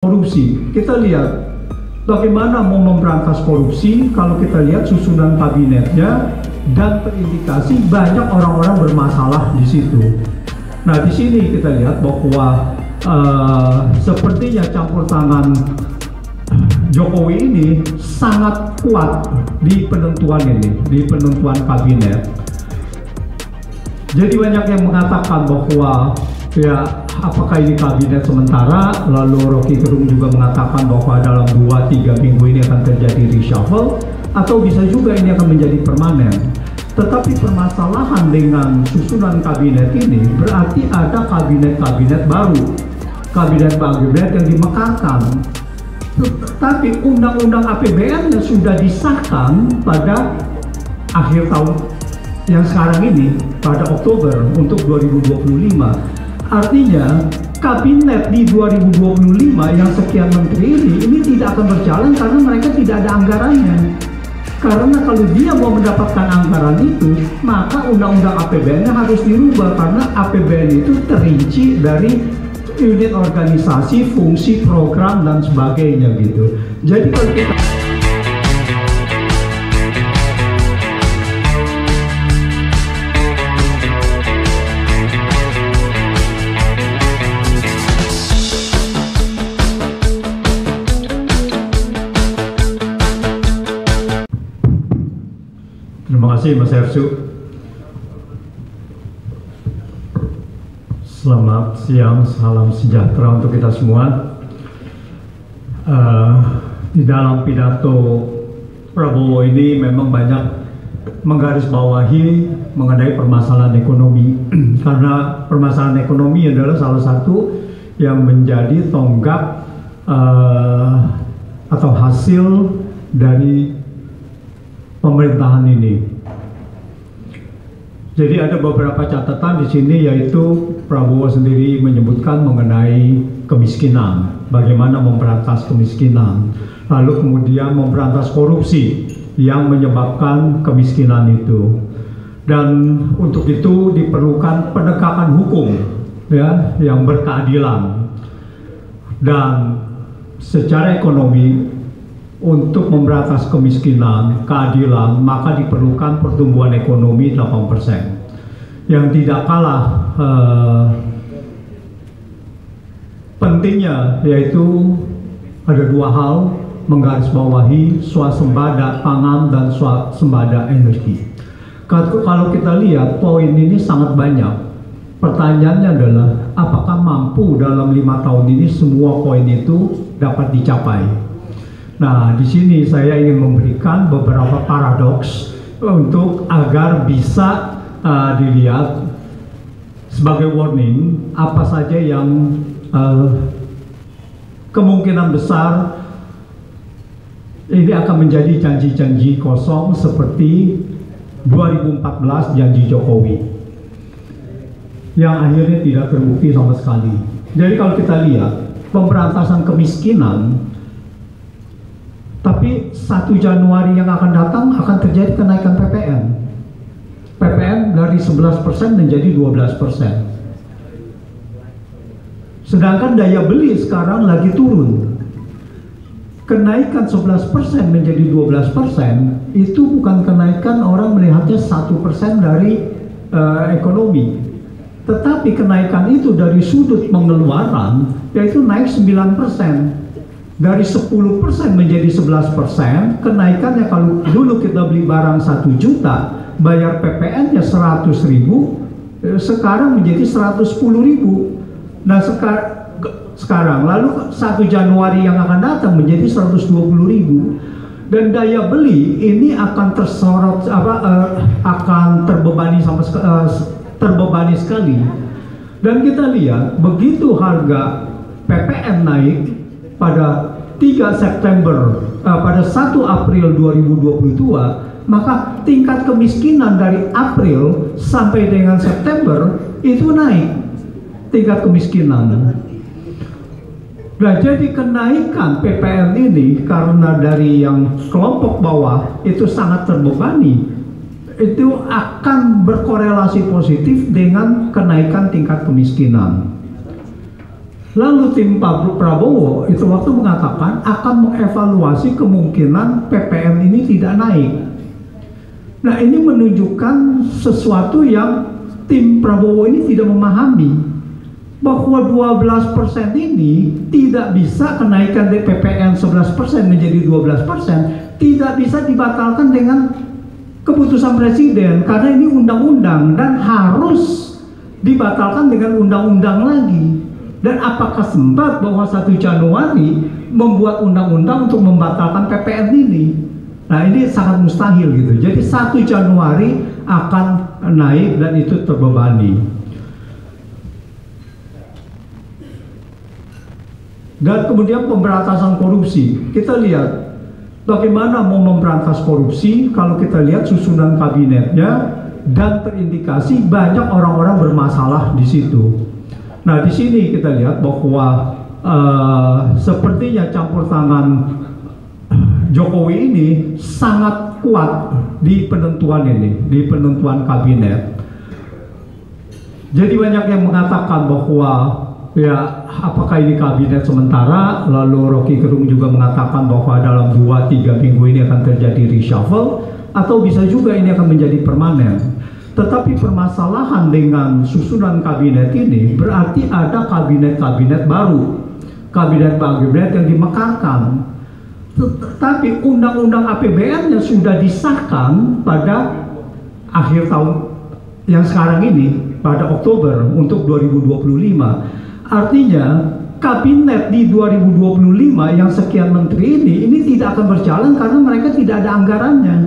Korupsi, kita lihat bagaimana mau memberantas korupsi kalau kita lihat susunan kabinetnya dan terindikasi banyak orang-orang bermasalah di situ. Nah, di sini kita lihat bahwa sepertinya campur tangan Jokowi ini sangat kuat di penentuan ini, di penentuan kabinet. Jadi banyak yang mengatakan bahwa ya apakah ini kabinet sementara, lalu Rocky Gerung juga mengatakan bahwa dalam 2-3 minggu ini akan terjadi reshuffle, atau bisa juga ini akan menjadi permanen. Tetapi permasalahan dengan susunan kabinet ini berarti ada kabinet-kabinet baru, kabinet-kabinet yang dimekarkan. Tetapi undang-undang APBN-nya sudah disahkan pada akhir tahun yang sekarang ini, pada Oktober untuk 2025. Artinya kabinet di 2025 yang sekian menteri ini tidak akan berjalan karena mereka tidak ada anggarannya. Karena kalau dia mau mendapatkan anggaran itu, maka undang-undang APBN-nya harus dirubah karena APBN itu terinci dari unit organisasi, fungsi, program dan sebagainya gitu. Jadi kalau kita Terima kasih Mas Ersu. Selamat siang, salam sejahtera untuk kita semua. Di dalam pidato Prabowo ini memang banyak menggarisbawahi mengenai permasalahan ekonomi karena permasalahan ekonomi adalah salah satu yang menjadi tonggak atau hasil dari pemerintahan ini. Jadi ada beberapa catatan di sini, yaitu Prabowo sendiri menyebutkan mengenai kemiskinan, bagaimana memberantas kemiskinan, lalu kemudian memberantas korupsi yang menyebabkan kemiskinan itu. Dan untuk itu diperlukan penegakan hukum ya yang berkeadilan. Dan secara ekonomi, untuk memberantas kemiskinan, keadilan, maka diperlukan pertumbuhan ekonomi 8%. Yang tidak kalah pentingnya yaitu ada dua hal, menggarisbawahi swasembada pangan dan swasembada energi. Kalau kita lihat poin ini sangat banyak. Pertanyaannya adalah apakah mampu dalam 5 tahun ini semua poin itu dapat dicapai? Nah, di sini saya ingin memberikan beberapa paradoks untuk agar bisa dilihat sebagai warning apa saja yang kemungkinan besar ini akan menjadi janji-janji kosong seperti 2014 janji Jokowi yang akhirnya tidak terbukti sama sekali. Jadi kalau kita lihat pemberantasan kemiskinan, tapi 1 Januari yang akan datang akan terjadi kenaikan PPN. PPN dari 11% menjadi 12%. Sedangkan daya beli sekarang lagi turun. Kenaikan 11% menjadi 12% itu bukan kenaikan orang melihatnya 1% dari ekonomi. Tetapi kenaikan itu dari sudut pengeluaran yaitu naik 9%. Dari 10% menjadi 11%, kenaikannya kalau dulu kita beli barang 1 juta, bayar PPN-nya 100.000, sekarang menjadi 110.000. Nah sekarang, lalu 1 Januari yang akan datang menjadi 120.000. Dan daya beli ini akan tersorot, akan terbebani sekali. Dan kita lihat, begitu harga PPN naik, pada 3 September, pada 1 April 2022, maka tingkat kemiskinan dari April sampai dengan September itu naik tingkat kemiskinan. Nah, jadi kenaikan PPN ini karena dari yang kelompok bawah itu sangat terbebani, itu akan berkorelasi positif dengan kenaikan tingkat kemiskinan. Lalu tim Pak Prabowo itu waktu mengatakan akan mengevaluasi kemungkinan PPN ini tidak naik. Nah, ini menunjukkan sesuatu yang tim Prabowo ini tidak memahami, bahwa 12% ini tidak bisa kenaikan PPN 11% menjadi 12%, tidak bisa dibatalkan dengan keputusan presiden karena ini undang-undang dan harus dibatalkan dengan undang-undang lagi. Dan apakah sempat bahwa 1 Januari membuat undang-undang untuk membatalkan PPN ini? Nah, ini sangat mustahil gitu. Jadi 1 Januari akan naik dan itu terbebani. Dan kemudian pemberantasan korupsi. Kita lihat bagaimana mau memberantas korupsi kalau kita lihat susunan kabinetnya dan terindikasi banyak orang-orang bermasalah di situ. Nah, di sini kita lihat bahwa sepertinya campur tangan Jokowi ini sangat kuat di penentuan ini, di penentuan kabinet. Jadi banyak yang mengatakan bahwa ya apakah ini kabinet sementara, lalu Rocky Gerung juga mengatakan bahwa dalam 2-3 minggu ini akan terjadi reshuffle, atau bisa juga ini akan menjadi permanen. Tetapi permasalahan dengan susunan kabinet ini berarti ada kabinet-kabinet baru, kabinet-kabinet yang dimekarkan. Tetapi undang-undang APBN-nya sudah disahkan pada akhir tahun yang sekarang ini, pada Oktober untuk 2025. Artinya kabinet di 2025 yang sekian menteri ini tidak akan berjalan karena mereka tidak ada anggarannya.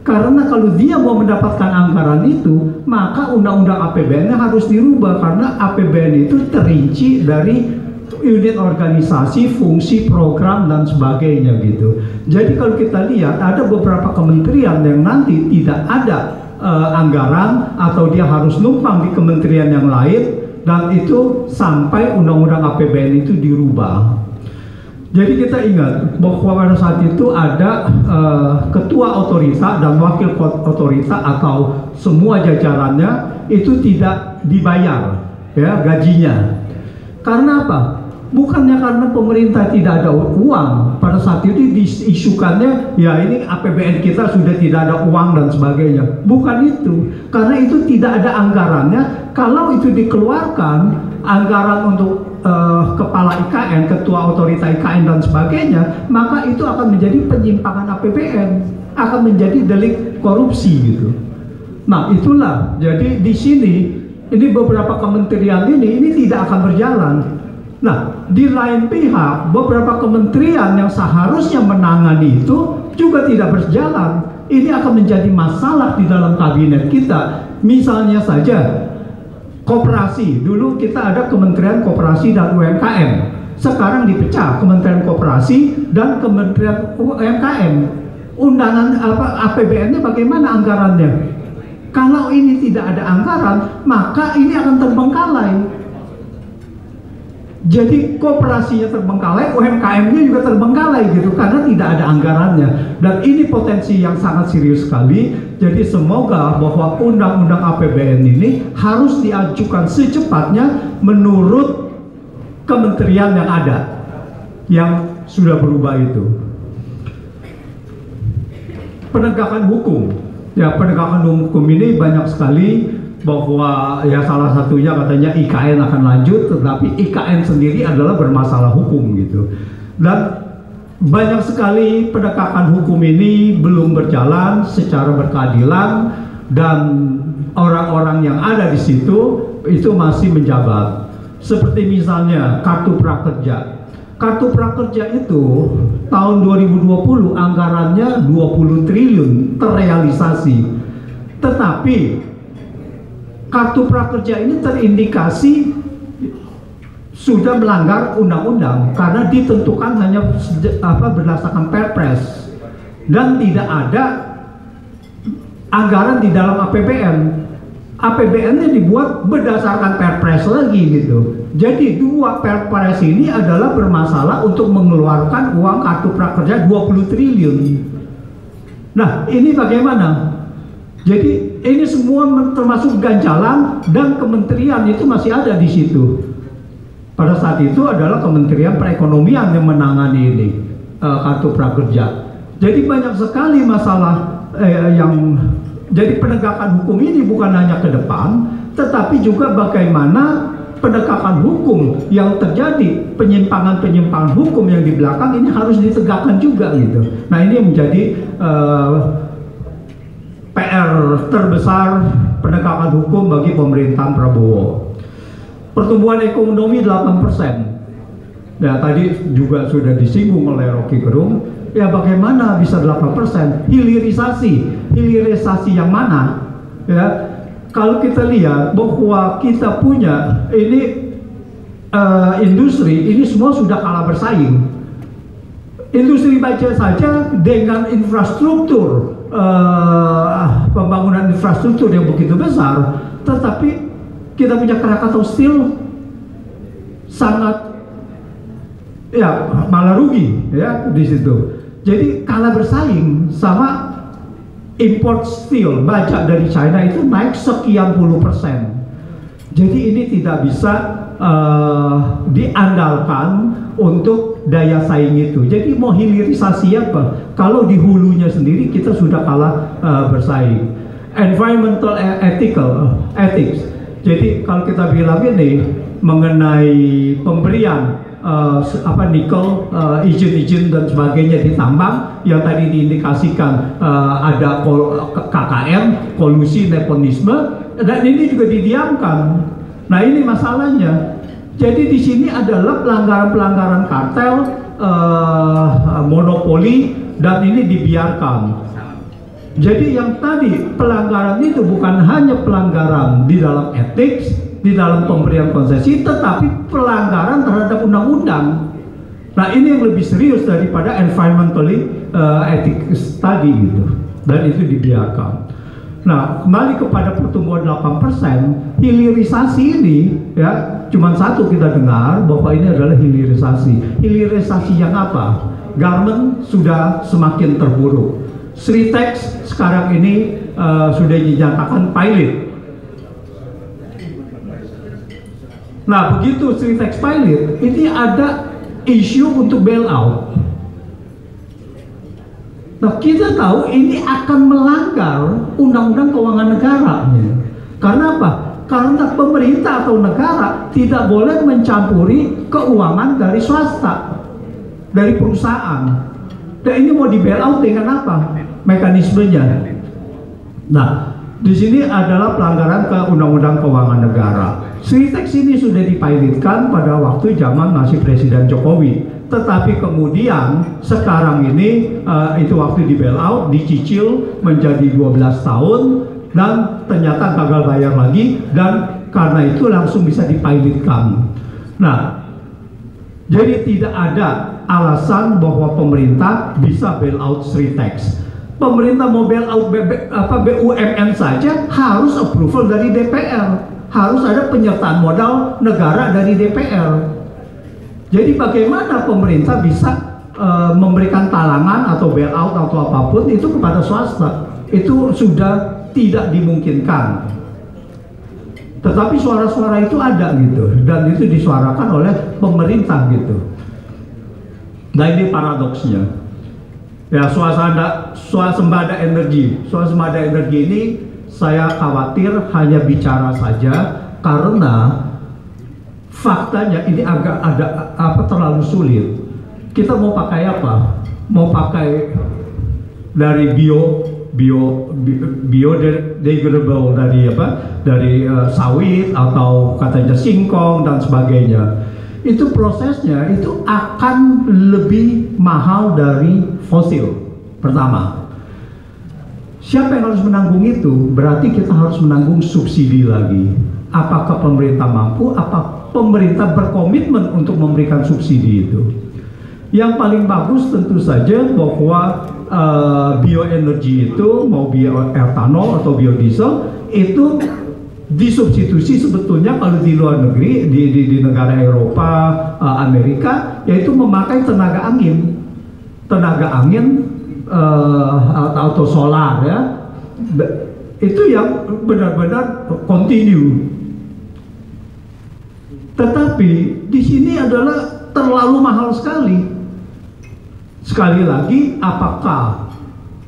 Karena kalau dia mau mendapatkan anggaran itu, maka undang-undang APBN-nya harus dirubah karena APBN itu terinci dari unit organisasi, fungsi, program, dan sebagainya gitu. Jadi kalau kita lihat ada beberapa kementerian yang nanti tidak ada anggaran atau dia harus numpang di kementerian yang lain, dan itu sampai undang-undang APBN itu dirubah. Jadi kita ingat bahwa pada saat itu ada ketua otorita dan wakil otorita atau semua jajarannya itu tidak dibayar ya gajinya. Karena apa? Bukannya karena pemerintah tidak ada uang, pada saat itu diisukannya ya ini APBN kita sudah tidak ada uang dan sebagainya. Bukan itu, karena itu tidak ada anggarannya. Kalau itu dikeluarkan anggaran untuk kepala IKN, ketua otorita IKN dan sebagainya, maka itu akan menjadi penyimpangan APBN, akan menjadi delik korupsi gitu. Nah itulah, jadi di sini ini beberapa kementerian ini tidak akan berjalan. Nah, di lain pihak, beberapa kementerian yang seharusnya menangani itu juga tidak berjalan. Ini akan menjadi masalah di dalam kabinet kita. Misalnya saja, koperasi. Dulu kita ada Kementerian Koperasi dan UMKM. Sekarang dipecah Kementerian Koperasi dan Kementerian UMKM. Undangan APBN-nya bagaimana anggarannya? Kalau ini tidak ada anggaran, maka ini akan terbengkalai. Jadi kooperasinya terbengkalai, UMKM-nya juga terbengkalai gitu karena tidak ada anggarannya. Dan ini potensi yang sangat serius sekali. Jadi semoga bahwa undang-undang APBN ini harus diajukan secepatnya menurut kementerian yang ada yang sudah berubah itu. Penegakan hukum. Ya, penegakan hukum ini banyak sekali, bahwa ya salah satunya katanya IKN akan lanjut, tetapi IKN sendiri adalah bermasalah hukum gitu. Dan banyak sekali penegakan hukum ini belum berjalan secara berkeadilan dan orang-orang yang ada di situ itu masih menjabat. Seperti misalnya kartu prakerja. Kartu prakerja itu tahun 2020 anggarannya 20 triliun terrealisasi. Tetapi kartu prakerja ini terindikasi sudah melanggar undang-undang karena ditentukan hanya berdasarkan Perpres dan tidak ada anggaran di dalam APBN. APBN-nya dibuat berdasarkan Perpres lagi gitu. Jadi dua Perpres ini adalah bermasalah untuk mengeluarkan uang kartu prakerja 20 triliun. Nah, ini bagaimana? Jadi ini semua termasuk ganjalan dan kementerian itu masih ada di situ. Pada saat itu adalah Kementerian Perekonomian yang menangani ini, kartu prakerja. Jadi banyak sekali masalah yang jadi penegakan hukum ini bukan hanya ke depan, tetapi juga bagaimana penegakan hukum yang terjadi, penyimpangan-penyimpangan hukum yang di belakang ini harus ditegakkan juga gitu. Nah ini yang menjadi PR terbesar penegakan hukum bagi pemerintahan Prabowo. Pertumbuhan ekonomi 8%. Nah tadi juga sudah disinggung oleh Rocky Gerung. Ya bagaimana bisa 8%? Hilirisasi yang mana? Ya, kalau kita lihat bahwa kita punya ini industri, ini semua sudah kalah bersaing. Industri baja saja dengan infrastruktur, pembangunan infrastruktur yang begitu besar, tetapi kita punya Krakatau Steel sangat ya malah rugi ya di situ. Jadi kalah bersaing sama import steel baja dari China itu naik sekian puluh persen. Jadi ini tidak bisa diandalkan untuk daya saing itu. Jadi mau hilirisasi apa? Kalau di hulunya sendiri kita sudah kalah bersaing. Environmental ethics. Jadi kalau kita bilang ini mengenai pemberian nikel, izin-izin dan sebagainya ditambang yang tadi diindikasikan ada KKM, kolusi, nepotisme, dan ini juga didiamkan. Nah ini masalahnya. Jadi di sini adalah pelanggaran-pelanggaran kartel, monopoli, dan ini dibiarkan. Jadi yang tadi pelanggaran itu bukan hanya pelanggaran di dalam etik, di dalam pemberian konsesi, tetapi pelanggaran terhadap undang-undang. Nah ini yang lebih serius daripada environmentally ethics tadi gitu, dan itu dibiarkan. Nah kembali kepada pertumbuhan 8%, hilirisasi ini ya cuma satu kita dengar bahwa ini adalah hilirisasi. Hilirisasi yang apa? Garment sudah semakin terpuruk. Sritex sekarang ini sudah dinyatakan pilot. Nah begitu Sritex pilot, ini ada isu untuk bailout. Nah kita tahu ini akan melanggar undang-undang keuangan negara. Karena apa? Karena pemerintah atau negara tidak boleh mencampuri keuangan dari swasta, dari perusahaan. Dan ini mau di bailout dengan apa mekanismenya? Nah, di sini adalah pelanggaran ke Undang-Undang Keuangan Negara. Sritex ini sudah dipilotkan pada waktu zaman masih Presiden Jokowi. Tetapi kemudian sekarang ini itu waktu di bailout dicicil menjadi 12 tahun dan ternyata gagal bayar lagi, dan karena itu langsung bisa dipilotkan. Nah, jadi tidak ada alasan bahwa pemerintah bisa bailout Sritex. Pemerintah mau bailout BUMN saja harus approval dari DPR, harus ada penyertaan modal negara dari DPR. Jadi bagaimana pemerintah bisa memberikan talangan atau bailout atau apapun itu kepada swasta? Itu sudah tidak dimungkinkan. Tetapi suara-suara itu ada gitu, dan itu disuarakan oleh pemerintah gitu. Nah ini paradoksnya. Ya swasembada energi ini saya khawatir hanya bicara saja, karena faktanya ini agak terlalu sulit. Kita mau pakai apa? Mau pakai dari biodegradable dari sawit atau katanya singkong dan sebagainya. Itu prosesnya itu akan lebih mahal dari fosil. Pertama, siapa yang harus menanggung itu? Berarti kita harus menanggung subsidi lagi. Apakah pemerintah mampu? Apa pemerintah berkomitmen untuk memberikan subsidi itu? Yang paling bagus tentu saja bahwa bioenergi itu, mau bioetanol atau biodiesel, itu disubstitusi sebetulnya kalau di luar negeri, di negara Eropa, Amerika, yaitu memakai tenaga angin atau solar ya. Itu yang benar-benar continue. Tetapi di sini adalah terlalu mahal sekali. Sekali lagi, apakah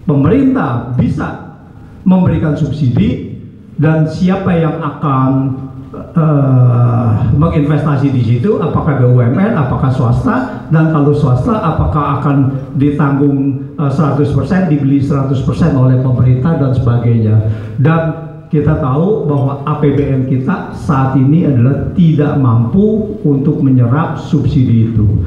pemerintah bisa memberikan subsidi dan siapa yang akan menginvestasi di situ? Apakah BUMN, apakah swasta? Dan kalau swasta, apakah akan ditanggung 100%, dibeli 100% oleh pemerintah dan sebagainya? Dan kita tahu bahwa APBN kita saat ini adalah tidak mampu untuk menyerap subsidi itu.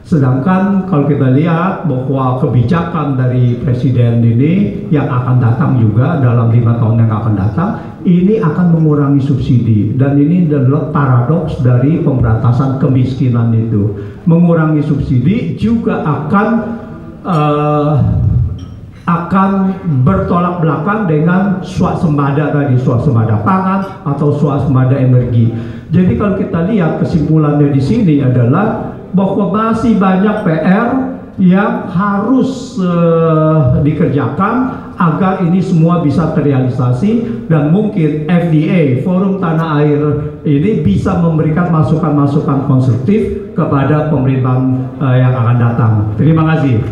Sedangkan kalau kita lihat bahwa kebijakan dari Presiden ini yang akan datang juga dalam 5 tahun yang akan datang, ini akan mengurangi subsidi. Dan ini adalah paradoks dari pemberantasan kemiskinan itu. Mengurangi subsidi juga akan bertolak belakang dengan swasembada tadi, swasembada pangan atau swasembada energi. Jadi kalau kita lihat kesimpulannya di sini adalah bahwa masih banyak PR yang harus dikerjakan agar ini semua bisa terrealisasi, dan mungkin FDA, Forum Tanah Air ini bisa memberikan masukan-masukan konstruktif kepada pemerintahan yang akan datang. Terima kasih.